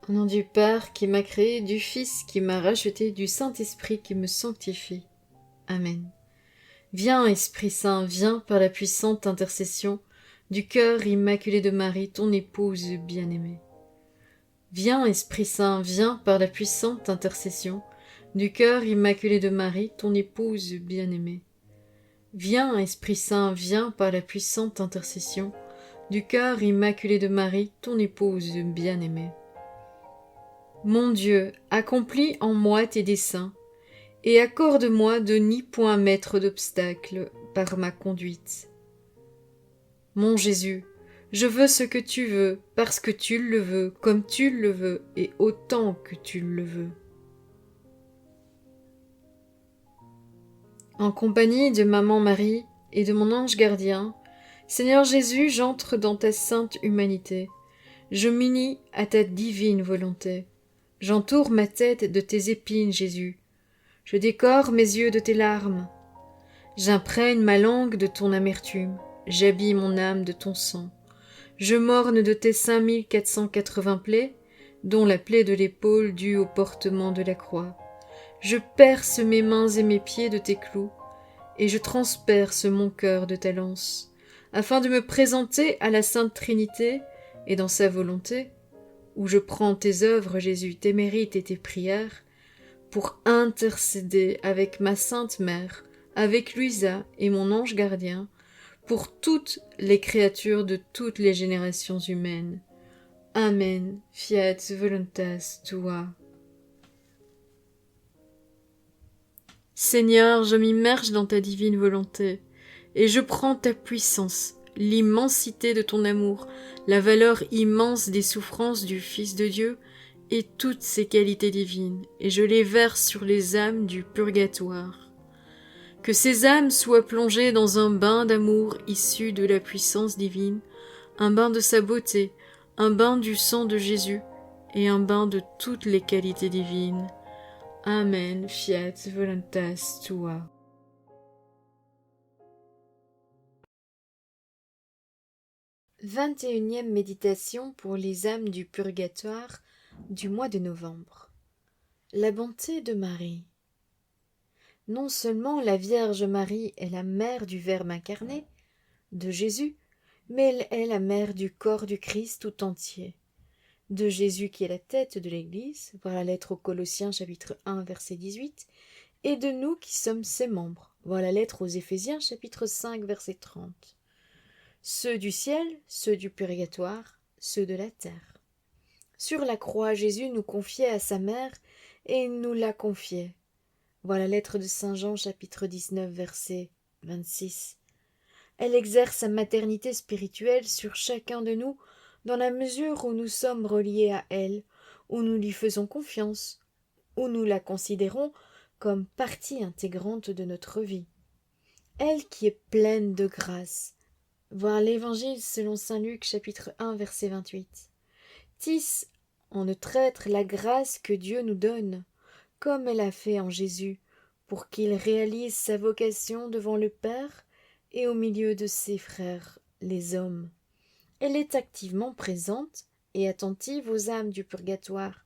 Au nom du Père qui m'a créé, du Fils qui m'a racheté, du Saint-Esprit qui me sanctifie. Amen. Viens, Esprit Saint, viens par la puissante intercession du cœur immaculé de Marie, ton épouse bien-aimée. Viens, Esprit Saint, viens par la puissante intercession du cœur immaculé de Marie, ton épouse bien-aimée. Viens, Esprit Saint, viens par la puissante intercession du cœur immaculé de Marie, ton épouse bien-aimée. Mon Dieu, accomplis en moi tes desseins, et accorde-moi de n'y point mettre d'obstacle par ma conduite. Mon Jésus, je veux ce que tu veux, parce que tu le veux, comme tu le veux, et autant que tu le veux. En compagnie de Maman Marie et de mon ange gardien, Seigneur Jésus, j'entre dans ta sainte humanité. Je m'unis à ta divine volonté. J'entoure ma tête de tes épines, Jésus. Je décore mes yeux de tes larmes. J'imprègne ma langue de ton amertume. J'habille mon âme de ton sang. Je morne de tes 5480 plaies, dont la plaie de l'épaule due au portement de la croix. Je perce mes mains et mes pieds de tes clous, et je transperce mon cœur de ta lance, afin de me présenter à la Sainte Trinité et dans sa volonté, où je prends tes œuvres, Jésus, tes mérites et tes prières, pour intercéder avec ma Sainte Mère, avec Luisa et mon ange gardien, pour toutes les créatures de toutes les générations humaines. Amen. Fiat voluntas tua. Seigneur, je m'immerge dans ta divine volonté, et je prends ta puissance, l'immensité de ton amour, la valeur immense des souffrances du Fils de Dieu, et toutes ses qualités divines, et je les verse sur les âmes du purgatoire. Que ces âmes soient plongées dans un bain d'amour issu de la puissance divine, un bain de sa beauté, un bain du sang de Jésus, et un bain de toutes les qualités divines. Amen. Fiat voluntas tua. 21e méditation pour les âmes du purgatoire du mois de novembre. La bonté de Marie. Non seulement la Vierge Marie est la mère du Verbe incarné, de Jésus, mais elle est la mère du corps du Christ tout entier. De Jésus qui est la tête de l'Église, voir la lettre aux Colossiens chapitre 1 verset 18, et de nous qui sommes ses membres, voir la lettre aux Éphésiens chapitre 5 verset 30. Ceux du ciel, ceux du purgatoire, ceux de la terre. Sur la croix, Jésus nous confiait à sa mère et il nous la confiait. Voilà la lettre de saint Jean chapitre 19 verset 26. Elle exerce sa maternité spirituelle sur chacun de nous dans la mesure où nous sommes reliés à elle, où nous lui faisons confiance, où nous la considérons comme partie intégrante de notre vie. Elle qui est pleine de grâce. Voir l'Évangile selon saint Luc chapitre 1 verset 28. Tisse en notre être la grâce que Dieu nous donne, comme elle a fait en Jésus, pour qu'il réalise sa vocation devant le Père et au milieu de ses frères, les hommes. Elle est activement présente et attentive aux âmes du purgatoire,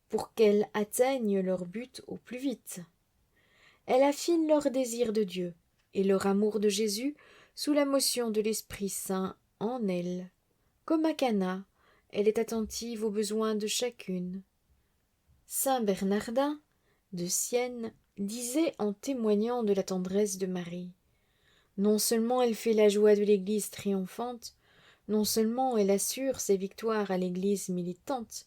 pour qu'elles atteignent leur but au plus vite. Elle affine leur désir de Dieu et leur amour de Jésus sous la motion de l'Esprit Saint en elle. Comme à Cana, elle est attentive aux besoins de chacune. Saint Bernardin de Sienne disait en témoignant de la tendresse de Marie: non seulement elle fait la joie de l'Église triomphante, non seulement elle assure ses victoires à l'Église militante,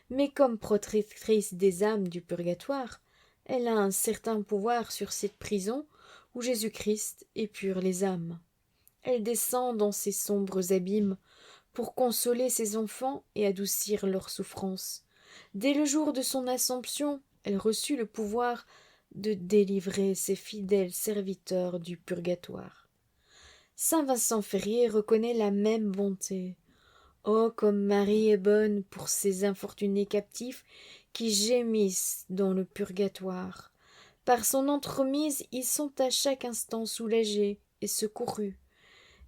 mais comme protectrice des âmes du purgatoire, elle a un certain pouvoir sur cette prison où Jésus-Christ épure les âmes. Elle descend dans ces sombres abîmes pour consoler ses enfants et adoucir leurs souffrances. Dès le jour de son Assomption, elle reçut le pouvoir de délivrer ses fidèles serviteurs du purgatoire. Saint Vincent Ferrier reconnaît la même bonté. Oh, comme Marie est bonne pour ces infortunés captifs qui gémissent dans le purgatoire. Par son entremise, ils sont à chaque instant soulagés et secourus.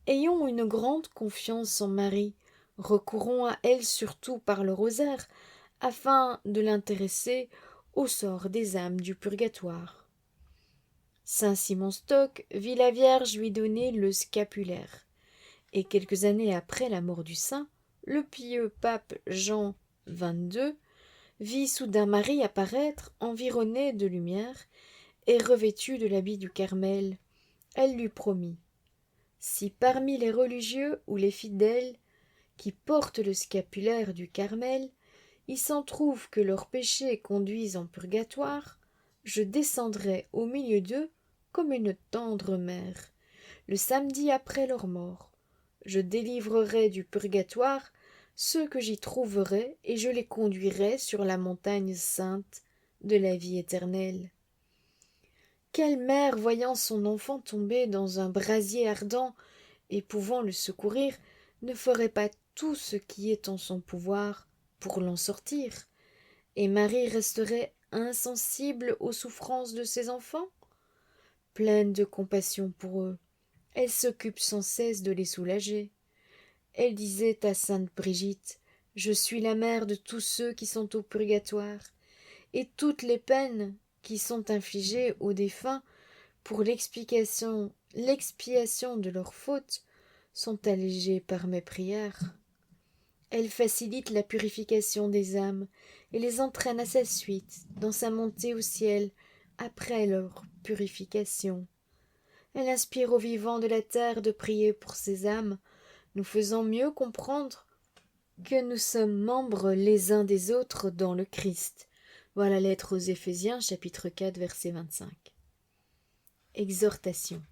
Ayons une grande confiance en Marie, recourons à elle surtout par le rosaire, afin de l'intéresser au sort des âmes du purgatoire. Saint Simon Stock vit la Vierge lui donner le scapulaire, et quelques années après la mort du saint, le pieux pape Jean XXII vit soudain Marie apparaître environnée de lumière et revêtue de l'habit du Carmel. Elle lui promit: si parmi les religieux ou les fidèles qui portent le scapulaire du Carmel, il s'en trouve que leurs péchés conduisent en purgatoire, je descendrai au milieu d'eux comme une tendre mère, le samedi après leur mort. Je délivrerai du purgatoire ceux que j'y trouverai, et je les conduirai sur la montagne sainte de la vie éternelle. Quelle mère, voyant son enfant tomber dans un brasier ardent et pouvant le secourir, ne ferait pas tout ce qui est en son pouvoir pour l'en sortir? Et Marie resterait insensible aux souffrances de ses enfants? Pleine de compassion pour eux, elle s'occupe sans cesse de les soulager. Elle disait à sainte Brigitte: je suis la mère de tous ceux qui sont au purgatoire, et toutes les peines qui sont infligées aux défunts pour l'expiation de leurs fautes sont allégées par mes prières. Elle facilite la purification des âmes et les entraîne à sa suite dans sa montée au ciel après leur purification. Elle inspire aux vivants de la terre de prier pour ces âmes, nous faisant mieux comprendre que nous sommes membres les uns des autres dans le Christ. Voilà la lettre aux Éphésiens, chapitre 4, verset 25. Exhortation.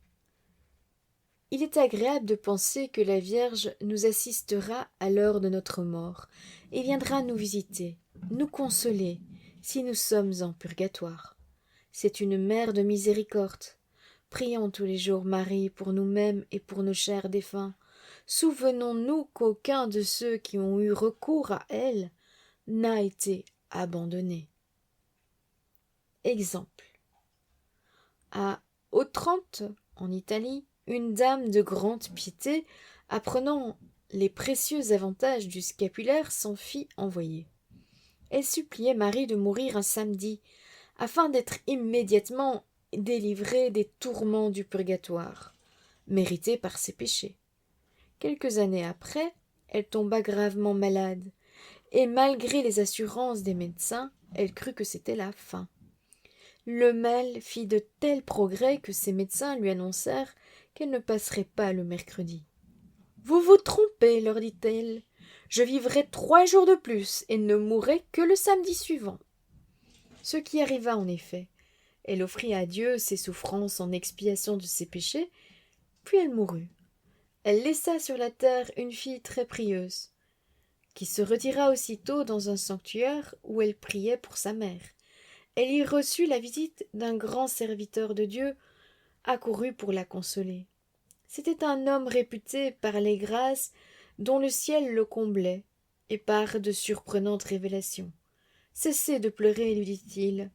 Il est agréable de penser que la Vierge nous assistera à l'heure de notre mort et viendra nous visiter, nous consoler, si nous sommes en purgatoire. C'est une mère de miséricorde. Prions tous les jours Marie pour nous-mêmes et pour nos chers défunts. Souvenons-nous qu'aucun de ceux qui ont eu recours à elle n'a été abandonné. Exemple. À Otrante, en Italie, une dame de grande piété, apprenant les précieux avantages du scapulaire, s'en fit envoyer. Elle suppliait Marie de mourir un samedi, afin d'être immédiatement délivrée des tourments du purgatoire, mérités par ses péchés. Quelques années après, elle tomba gravement malade, et malgré les assurances des médecins, elle crut que c'était la fin. Le mal fit de tels progrès que ses médecins lui annoncèrent qu'elle ne passerait pas le mercredi. « Vous vous trompez, leur dit-elle, je vivrai 3 jours de plus et ne mourrai que le samedi suivant. » Ce qui arriva en effet. Elle offrit à Dieu ses souffrances en expiation de ses péchés, puis elle mourut. Elle laissa sur la terre une fille très prieuse, qui se retira aussitôt dans un sanctuaire où elle priait pour sa mère. Elle y reçut la visite d'un grand serviteur de Dieu, accouru pour la consoler. C'était un homme réputé par les grâces dont le ciel le comblait, et par de surprenantes révélations. « Cessez de pleurer, lui dit-il,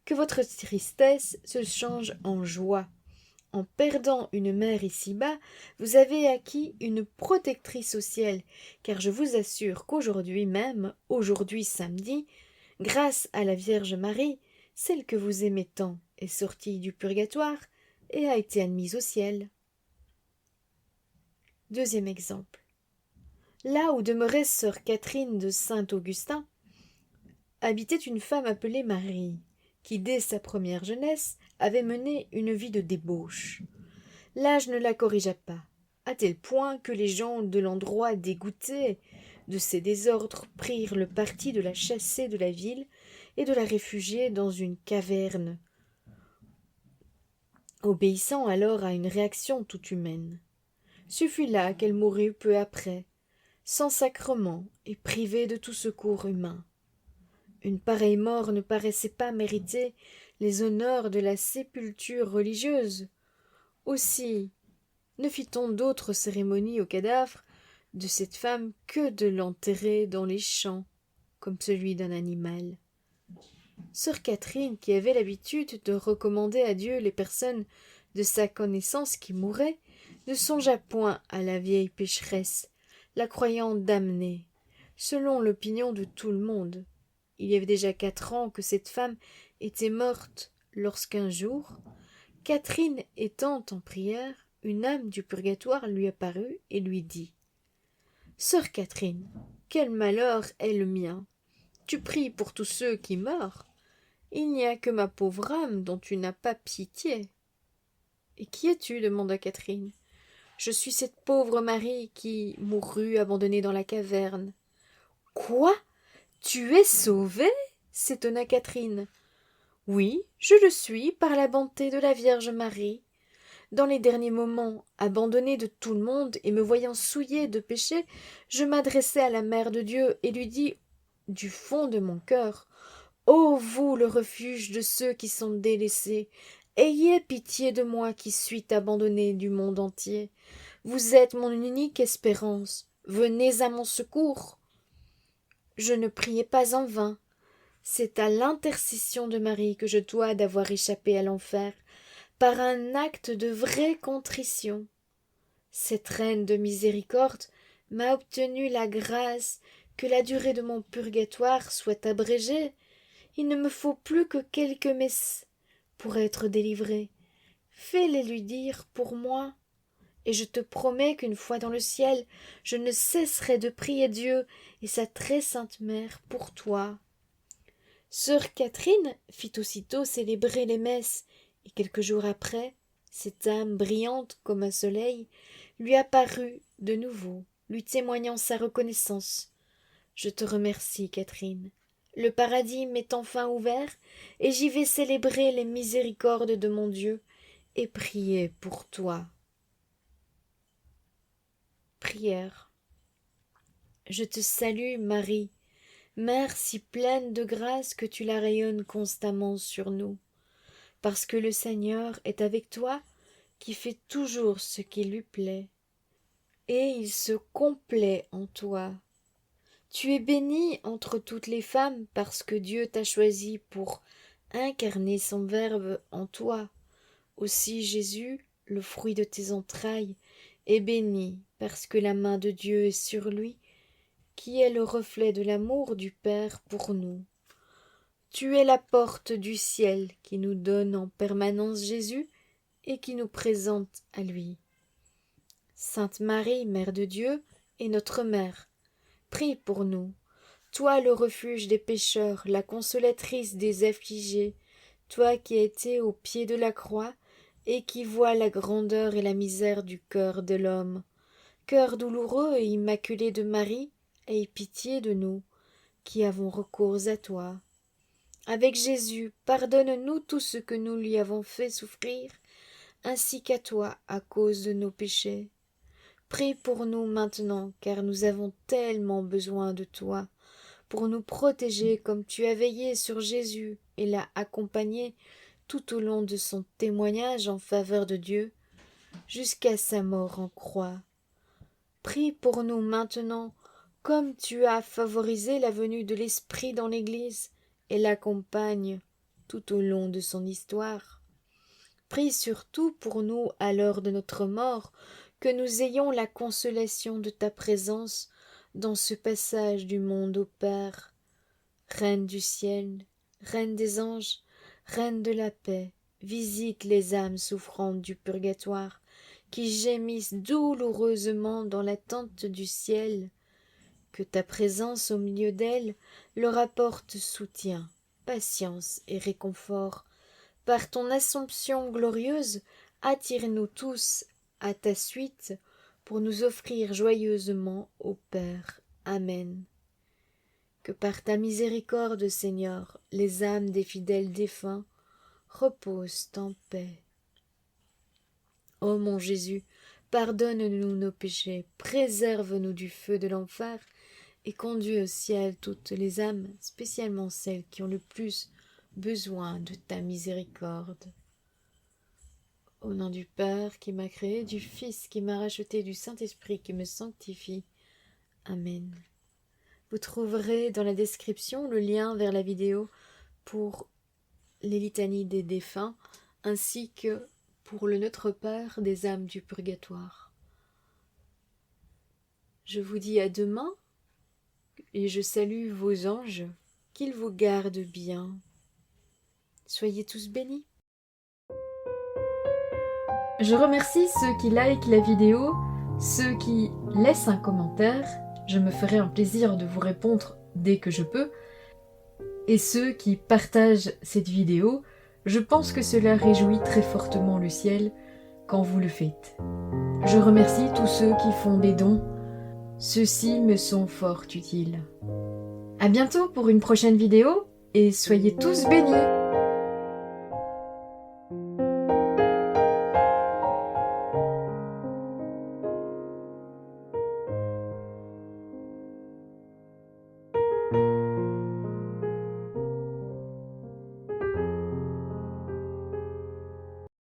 que votre tristesse se change en joie. En perdant une mère ici-bas, vous avez acquis une protectrice au ciel, car je vous assure qu'aujourd'hui même, aujourd'hui samedi, grâce à la Vierge Marie, celle que vous aimez tant est sortie du purgatoire et a été admise au ciel. » Deuxième exemple. Là où demeurait sœur Catherine de Saint-Augustin, habitait une femme appelée Marie, qui dès sa première jeunesse avait mené une vie de débauche. L'âge ne la corrigea pas, à tel point que les gens de l'endroit, dégoûtés de ses désordres, prirent le parti de la chasser de la ville et de la réfugier dans une caverne, obéissant alors à une réaction toute humaine. Ce fut là qu'elle mourut peu après, sans sacrement et privée de tout secours humain. Une pareille mort ne paraissait pas mériter les honneurs de la sépulture religieuse. Aussi ne fit-on d'autre cérémonie au cadavre de cette femme que de l'enterrer dans les champs, comme celui d'un animal. Sœur Catherine, qui avait l'habitude de recommander à Dieu les personnes de sa connaissance qui mouraient, ne songea point à la vieille pécheresse, la croyant damnée, selon l'opinion de tout le monde. il y avait déjà 4 ans que cette femme était morte, lorsqu'un jour, Catherine étant en prière, une âme du purgatoire lui apparut et lui dit « Sœur Catherine, quel malheur est le mien! Tu pries pour tous ceux qui meurent. Il n'y a que ma pauvre âme dont tu n'as pas pitié. » « Et qui es-tu » demanda Catherine. « Je suis cette pauvre Marie qui mourut abandonnée dans la caverne. »« Quoi? Tu es sauvée ?» s'étonna Catherine. « Oui, je le suis par la bonté de la Vierge Marie. Dans les derniers moments, abandonnée de tout le monde et me voyant souillée de péché, je m'adressai à la Mère de Dieu et lui dis du fond de mon cœur: Ô vous, le refuge de ceux qui sont délaissés, ayez pitié de moi qui suis abandonnée du monde entier. Vous êtes mon unique espérance. Venez à mon secours. Je ne priais pas en vain. C'est à l'intercession de Marie que je dois d'avoir échappé à l'enfer, par un acte de vraie contrition. Cette reine de miséricorde m'a obtenu la grâce que la durée de mon purgatoire soit abrégée. Il ne me faut plus que quelques messes pour être délivrée. Fais-les lui dire pour moi, et je te promets qu'une fois dans le ciel, je ne cesserai de prier Dieu et sa très sainte mère pour toi. Sœur Catherine fit aussitôt célébrer les messes, et quelques jours après, cette âme brillante comme un soleil lui apparut de nouveau, lui témoignant sa reconnaissance. Je te remercie, Catherine. Le paradis m'est enfin ouvert, et j'y vais célébrer les miséricordes de mon Dieu et prier pour toi. Prière. Je te salue, Marie, Mère si pleine de grâce que tu la rayonnes constamment sur nous, parce que le Seigneur est avec toi, qui fait toujours ce qui lui plaît, et il se complaît en toi. Tu es bénie entre toutes les femmes parce que Dieu t'a choisie pour incarner son Verbe en toi. Aussi Jésus, le fruit de tes entrailles, est béni parce que la main de Dieu est sur lui, qui est le reflet de l'amour du Père pour nous. Tu es la porte du ciel qui nous donne en permanence Jésus et qui nous présente à lui. Sainte Marie, Mère de Dieu, est notre Mère. Prie pour nous. Toi le refuge des pécheurs, la consolatrice des affligés, toi qui as été au pied de la croix et qui vois la grandeur et la misère du cœur de l'homme. Cœur douloureux et immaculé de Marie, aie pitié de nous, qui avons recours à toi. Avec Jésus, pardonne-nous tout ce que nous lui avons fait souffrir, ainsi qu'à toi à cause de nos péchés. Prie pour nous maintenant, car nous avons tellement besoin de toi, pour nous protéger comme tu as veillé sur Jésus et l'as accompagné tout au long de son témoignage en faveur de Dieu, jusqu'à sa mort en croix. Prie pour nous maintenant, comme tu as favorisé la venue de l'Esprit dans l'Église et l'accompagnes tout au long de son histoire. Prie surtout pour nous à l'heure de notre mort, que nous ayons la consolation de ta présence dans ce passage du monde au Père. Reine du ciel, Reine des anges, Reine de la paix, visite les âmes souffrantes du purgatoire, qui gémissent douloureusement dans l'attente du ciel. Que ta présence au milieu d'elles leur apporte soutien, patience et réconfort. Par ton Assomption glorieuse, attire-nous tous à ta suite pour nous offrir joyeusement au Père. Amen. Que par ta miséricorde, Seigneur, les âmes des fidèles défunts reposent en paix. Ô mon Jésus, pardonne-nous nos péchés, préserve-nous du feu de l'enfer et conduis au ciel toutes les âmes, spécialement celles qui ont le plus besoin de ta miséricorde. Au nom du Père qui m'a créé, du Fils qui m'a racheté, du Saint-Esprit qui me sanctifie. Amen. Vous trouverez dans la description le lien vers la vidéo pour les litanies des défunts, ainsi que pour le Notre Père des âmes du purgatoire. Je vous dis à demain, et je salue vos anges qu'il vous garde bien. Soyez tous bénis. Je remercie ceux qui likent la vidéo, ceux qui laissent un commentaire, je me ferai un plaisir de vous répondre dès que je peux, et ceux qui partagent cette vidéo, je pense que cela réjouit très fortement le ciel quand vous le faites. Je remercie tous ceux qui font des dons, ceux-ci me sont fort utiles. À bientôt pour une prochaine vidéo, et soyez tous bénis!